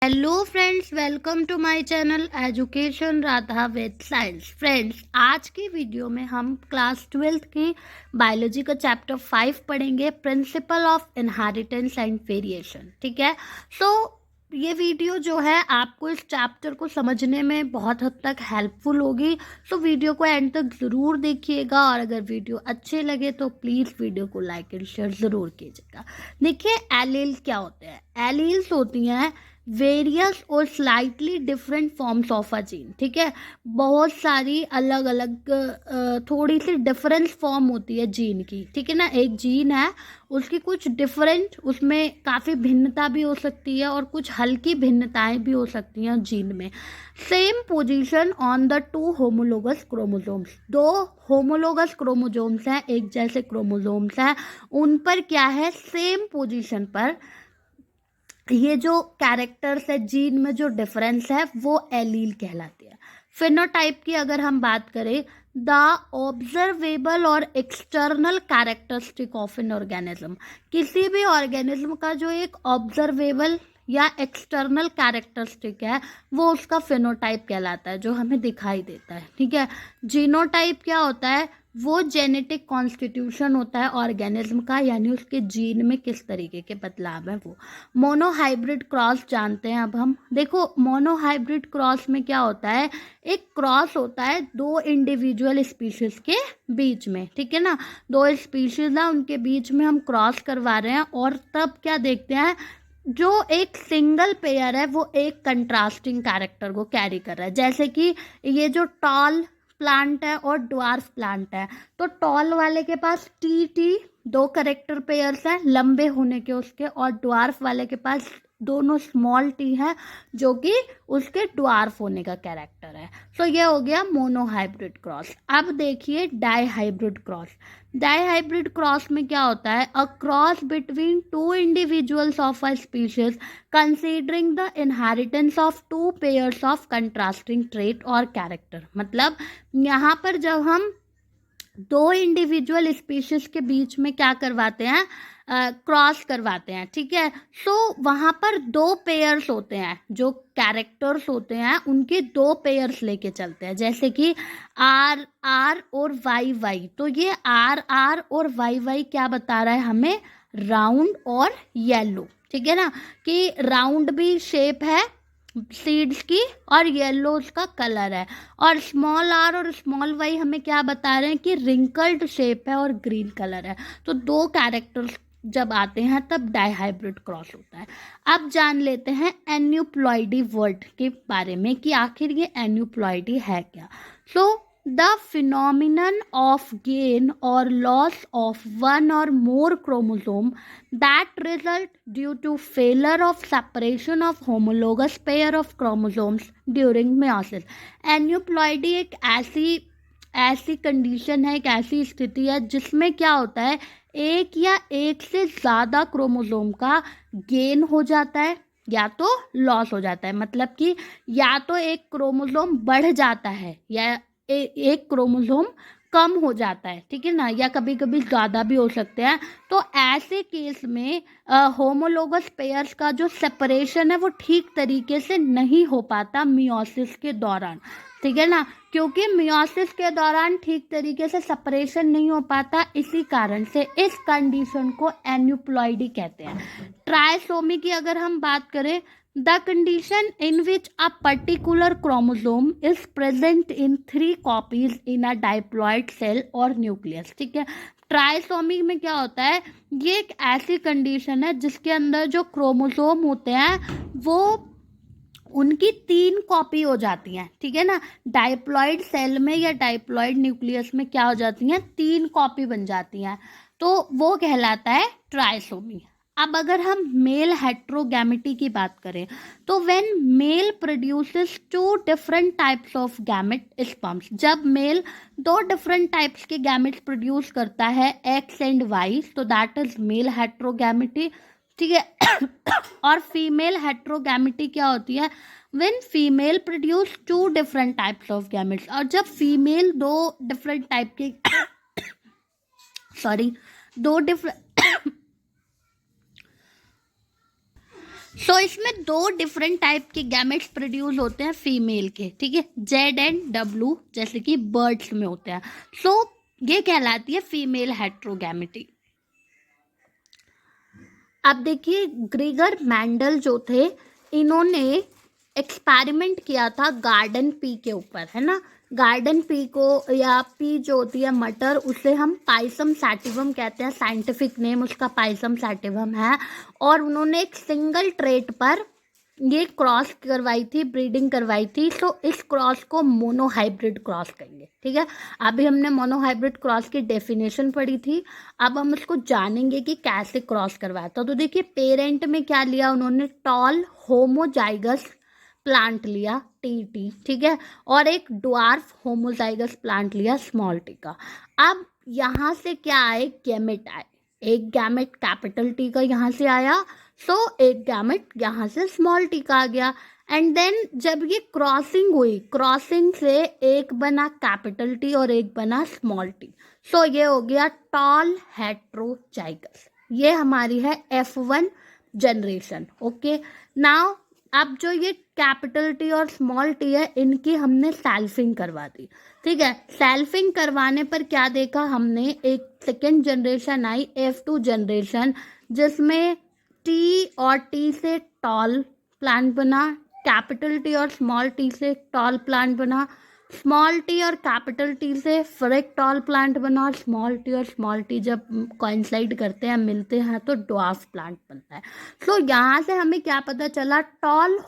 Hello friends, welcome to my channel education Radha with science. Friends, आज की video में हम क्लास 12th की बायोलॉजी का चैप्टर 5 पढ़ेंगे, principle of inheritance and variation. ठीक है। सो ये वीडियो जो है आपको इस चैप्टर को समझने में बहुत हद तक हेल्पफुल होगी। सो वीडियो को एंड तक ज़रूर देखिएगा और अगर वीडियो अच्छे लगे तो प्लीज़ वीडियो को लाइक एंड शेयर ज़रूर कीजिएगा। देखिए, एलील क्या होते हैं। एलील्स होती हैं वेरियस और slightly different forms of a gene. ठीक है। बहुत सारी अलग अलग थोड़ी सी डिफरेंस फॉर्म होती है जीन की। ठीक है ना। एक जीन है, उसकी कुछ डिफरेंट, उसमें काफ़ी भिन्नता भी हो सकती है और कुछ हल्की भिन्नताएं भी हो सकती हैं जीन में। Same position on the two homologous chromosomes. दो होमोलोगस क्रोमोसोम्स हैं, एक जैसे क्रोमोसोम्स हैं, उन पर क्या है, सेम पोजीशन पर ये जो कैरेक्टर्स है, जीन में जो डिफरेंस है, वो एलील कहलाती है। फिनोटाइप की अगर हम बात करें, द ऑब्जर्वेबल और external characteristic of an organism. किसी भी ऑर्गेनिज्म का जो एक ऑब्जर्वेबल या एक्सटर्नल कैरेक्टरिस्टिक है, वो उसका फिनोटाइप कहलाता है, जो हमें दिखाई देता है। ठीक है। जीनोटाइप क्या होता है, वो जेनेटिक कॉन्स्टिट्यूशन होता है ऑर्गेनिज्म का, यानी उसके जीन में किस तरीके के बदलाव हैं वो। मोनोहाइब्रिड क्रॉस जानते हैं अब हम। देखो, मोनोहाइब्रिड क्रॉस में क्या होता है, एक क्रॉस होता है दो इंडिविजुअल स्पीशीज के बीच में। ठीक है ना। दो स्पीशीज है, उनके बीच में हम क्रॉस करवा रहे हैं और तब क्या देखते हैं, जो एक सिंगल पेयर है वो एक कंट्रास्टिंग कैरेक्टर को कैरी कर रहा है। जैसे कि ये जो टॉल प्लांट है और ड्वार्फ प्लांट है, तो टॉल वाले के पास टी टी दो करेक्टर पेयर्स हैं लंबे होने के उसके, और ड्वार्फ वाले के पास दोनों स्मॉल टी है जो कि उसके ड्वार्फ होने का कैरेक्टर है। सो ये हो गया मोनोहाइब्रिड क्रॉस। अब देखिए डाईहाइब्रिड क्रॉस। डाईहाइब्रिड क्रॉस में क्या होता है, a cross between two individuals of a species considering the inheritance of two pairs of contrasting trait और कैरेक्टर। मतलब यहाँ पर जब हम दो इंडिविजुअल स्पीशीज के बीच में क्या करवाते हैं, क्रॉस करवाते हैं। ठीक है। सो वहाँ पर दो पेयर्स होते हैं, जो कैरेक्टर्स होते हैं उनके दो पेयर्स लेके चलते हैं। जैसे कि आर आर और वाई वाई, तो ये आर आर और वाई वाई क्या बता रहा है हमें, राउंड और येलो। ठीक है ना, कि राउंड भी शेप है सीड्स की और येलो उसका कलर है, और स्मॉल आर और स्मॉल वाई हमें क्या बता रहे हैं कि रिंकल्ड शेप है और ग्रीन कलर है। तो दो कैरेक्टर्स जब आते हैं तब डाईहाइब्रिड क्रॉस होता है। अब जान लेते हैं एन्यूप्लॉइडी वर्ड के बारे में कि आखिर ये एन्यूप्लॉइडी है क्या। So the phenomenon of gain or loss of one or more chromosome that result due to failure of separation of homologous pair of chromosomes during meiosis। Aneuploidy एक ऐसी ऐसी कंडीशन है, एक ऐसी स्थिति है जिसमें क्या होता है, एक या एक से ज़्यादा क्रोमोसोम का गेन हो जाता है या तो लॉस हो जाता है। मतलब कि या तो एक क्रोमोसोम बढ़ जाता है या एक क्रोमोसोम कम हो जाता है। ठीक है ना, या कभी कभी ज़्यादा भी हो सकते हैं। तो ऐसे केस में होमोलोगस पेयर्स का जो सेपरेशन है वो ठीक तरीके से नहीं हो पाता मियोसिस के दौरान। ठीक है ना, क्योंकि मियोसिस के दौरान ठीक तरीके से सेपरेशन नहीं हो पाता, इसी कारण से इस कंडीशन को एन्यूप्लॉइडी कहते हैं। ट्राइसोमी की अगर हम बात करें, the condition in which a particular chromosome is present in 3 copies in a diploid cell or nucleus। ठीक है। ट्राइसोमी में क्या होता है, ये एक ऐसी कंडीशन है जिसके अंदर जो क्रोमोसोम होते हैं वो उनकी 3 कॉपी हो जाती हैं। ठीक है ना, डाइप्लॉइड सेल में या डाइप्लॉइड न्यूक्लियस में क्या हो जाती हैं, 3 कॉपी बन जाती हैं, तो वो कहलाता है ट्राइसोमी। अब अगर हम मेल हेट्रोगैमेटी की बात करें, तो when mail produces 2 different types of gamete sperms. जब मेल 2 डिफरेंट टाइप्स के गैमेट्स प्रोड्यूस करता है, एक्स एंड वाई, तो दैट इज मेल हेट्रोगैमेटी। ठीक है। और फीमेल हेट्रोगैमेटी क्या होती है, when female produce 2 different types of gametes. और जब फीमेल दो डिफरेंट टाइप के सॉरी दो डिफरेंट सो इसमें दो डिफरेंट टाइप के गैमेट्स प्रोड्यूस होते हैं फीमेल के, ठीक है, जेड एंड डब्ल्यू, जैसे कि बर्ड्स में होते हैं। सो ये कहलाती है फीमेल हेट्रोगैमेटी। अब देखिए ग्रेगर मैंडल जो थे, इन्होंने एक्सपेरिमेंट किया था गार्डन पी के ऊपर, है ना। गार्डन पी को, या पी जो होती है मटर, उसे हम पाइसम सैटिवम कहते हैं, साइंटिफिक नेम उसका पाइसम सैटिवम है। और उन्होंने एक सिंगल ट्रेट पर ये क्रॉस करवाई थी, ब्रीडिंग करवाई थी। तो इस क्रॉस को मोनोहाइब्रिड क्रॉस कहेंगे, ठीक है। अभी हमने मोनोहाइब्रिड क्रॉस की डेफिनेशन पढ़ी थी, अब हम उसको जानेंगे कि कैसे क्रॉस करवाया था। तो देखिए पेरेंट में क्या लिया उन्होंने, टॉल होमोजाइगस प्लांट लिया, टी, ठीक है, और एक ड्वार्फ होमोजाइगस प्लांट लिया, स्मॉल टी का। अब यहाँ से क्या आए, गैमेट आए। एक गैमेट कैपिटल टी का यहाँ से आया, सो एक गैमेट यहाँ से स्मॉल टी का आ गया। एंड देन जब ये क्रॉसिंग हुई, क्रॉसिंग से एक बना कैपिटल टी और एक बना स्मॉल टी, सो ये हो गया टॉल हेट्रोजाइगस। ये हमारी है F1 जनरेशन। ओके, नाउ अब जो ये कैपिटल टी और स्मॉल टी है, इनकी हमने सेल्फिंग करवा दी, ठीक है। सेल्फिंग करवाने पर क्या देखा हमने, एक सेकेंड जनरेशन आई, F2 जनरेशन, जिसमें टी और टी से टॉल प्लांट बना, कैपिटल टी और स्मॉल टी से टॉल प्लांट बना, स्मॉल टी और कैपिटल टी से फिर एक टॉल प्लांट बना, और स्मॉल टी जब कोइंसाइड करते हैं, मिलते हैं, तो ड्वार्फ प्लांट बनता है। सो यहाँ से हमें क्या पता चला, टॉल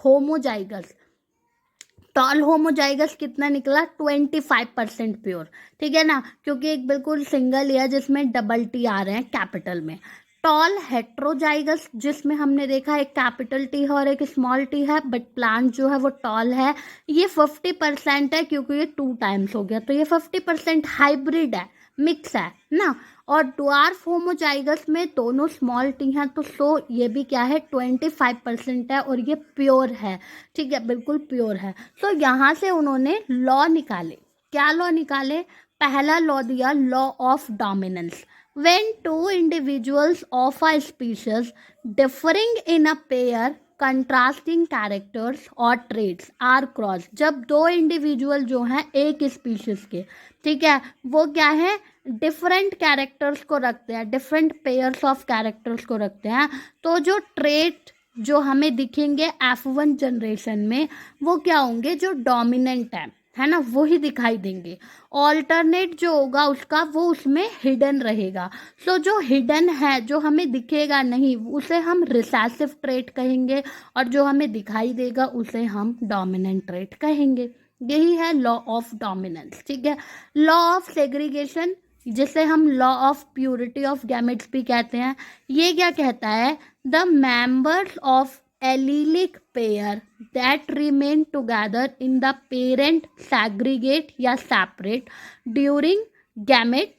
होमोजाइगस कितना निकला, 25% प्योर, ठीक है ना, क्योंकि एक बिल्कुल सिंगल है जिसमें डबल टी आ रहे हैं कैपिटल में। टॉल हेट्रोजाइगस जिसमें हमने देखा एक कैपिटल टी है और एक स्मॉल टी है, बट प्लांट जो है वो टॉल है, ये 50% है, क्योंकि ये 2 टाइम्स हो गया, तो ये 50% हाइब्रिड है, मिक्स है ना। और ड्वार्फ होमोजाइगस में दोनों स्मॉल टी हैं, तो सो ये भी क्या है, 25% है, और ये प्योर है, ठीक है, बिल्कुल प्योर है। सो यहाँ से उन्होंने लॉ निकाले। क्या लॉ निकाले, पहला लॉ दिया, law of dominance. When two individuals of a species differing in a pair, contrasting characters or traits are crossed, जब दो इंडिविजुअल जो हैं एक स्पीशीज के, ठीक है, वो क्या है, डिफरेंट कैरेक्टर्स को रखते हैं, डिफरेंट पेयर्स ऑफ कैरेक्टर्स को रखते हैं, तो जो ट्रेट जो हमें दिखेंगे F1 जनरेशन में, वो क्या होंगे, जो डोमिनेंट है ना, वो ही दिखाई देंगे। ऑल्टरनेट जो होगा उसका, वो उसमें हिडन रहेगा। सो जो हिडन है, जो हमें दिखेगा नहीं, उसे हम रिसेसिव ट्रेट कहेंगे, और जो हमें दिखाई देगा उसे हम डोमिनेंट ट्रेट कहेंगे। यही है लॉ ऑफ डोमिनेंस, ठीक है। लॉ ऑफ सेग्रीगेशन, जिसे हम law of purity of gametes भी कहते हैं, ये क्या कहता है, the members of allelic pair that remain together in the parent segregate या separate during gamete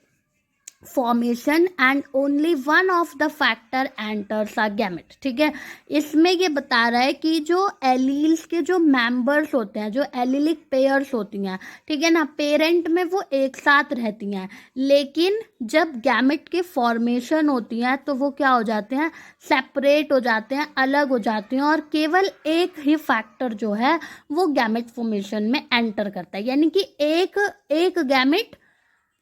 formation and only one of the factor enters a gamete, ठीक है। इसमें ये बता रहा है कि जो एलील्स के जो मेंबर्स होते हैं, जो एलिलिक पेयर्स होती हैं, ठीक है ना, पेरेंट में वो एक साथ रहती हैं, लेकिन जब गैमेट के फॉर्मेशन होती हैं तो वो क्या हो जाते हैं, सेपरेट हो जाते हैं, अलग हो जाते हैं, और केवल एक ही फैक्टर जो है वो गैमेट फॉर्मेशन में एंटर करता है, यानी कि एक गैमेट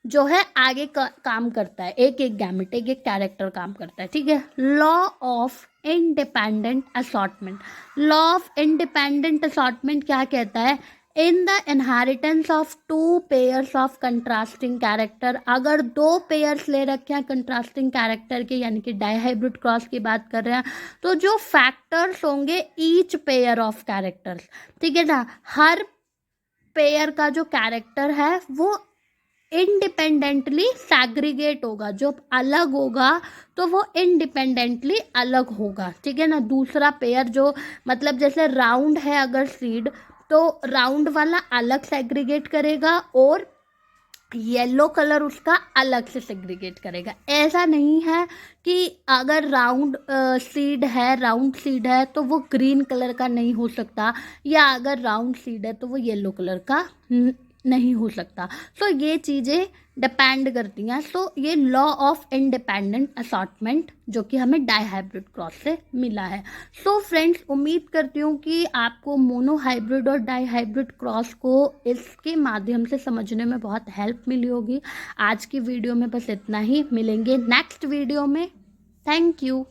जो है आगे काम करता है, एक गैमेट, एक कैरेक्टर काम करता है, ठीक है। Law of independent assortment, law of independent assortment क्या कहता है, in the inheritance of 2 pairs of contrasting character, अगर 2 पेयर्स ले रखे हैं कंट्रास्टिंग कैरेक्टर के, यानी कि डाईहाइब्रिड क्रॉस की बात कर रहे हैं, तो जो फैक्टर्स होंगे ईच पेयर ऑफ कैरेक्टर्स, ठीक है ना, हर पेयर का जो कैरेक्टर है वो इंडिपेंडेंटली सैग्रीगेट होगा, जो अलग होगा तो वो इंडिपेंडेंटली अलग होगा, ठीक है ना। दूसरा पेयर जो, मतलब जैसे राउंड है अगर सीड, तो राउंड वाला अलग सेग्रीगेट करेगा और येलो कलर उसका अलग से सेग्रीगेट करेगा। ऐसा नहीं है कि अगर राउंड सीड है तो वो ग्रीन कलर का नहीं हो सकता, या अगर राउंड सीड है तो वो येलो कलर का नहीं हो सकता। सो ये चीज़ें डिपेंड करती हैं। सो ये लॉ ऑफ इंडिपेंडेंट असॉर्टमेंट जो कि हमें डाईहाइब्रिड क्रॉस से मिला है। सो फ्रेंड्स, उम्मीद करती हूँ कि आपको मोनोहाइब्रिड और डाईहाइब्रिड क्रॉस को इसके माध्यम से समझने में बहुत हेल्प मिली होगी। आज की वीडियो में बस इतना ही, मिलेंगे नेक्स्ट वीडियो में। Thank you.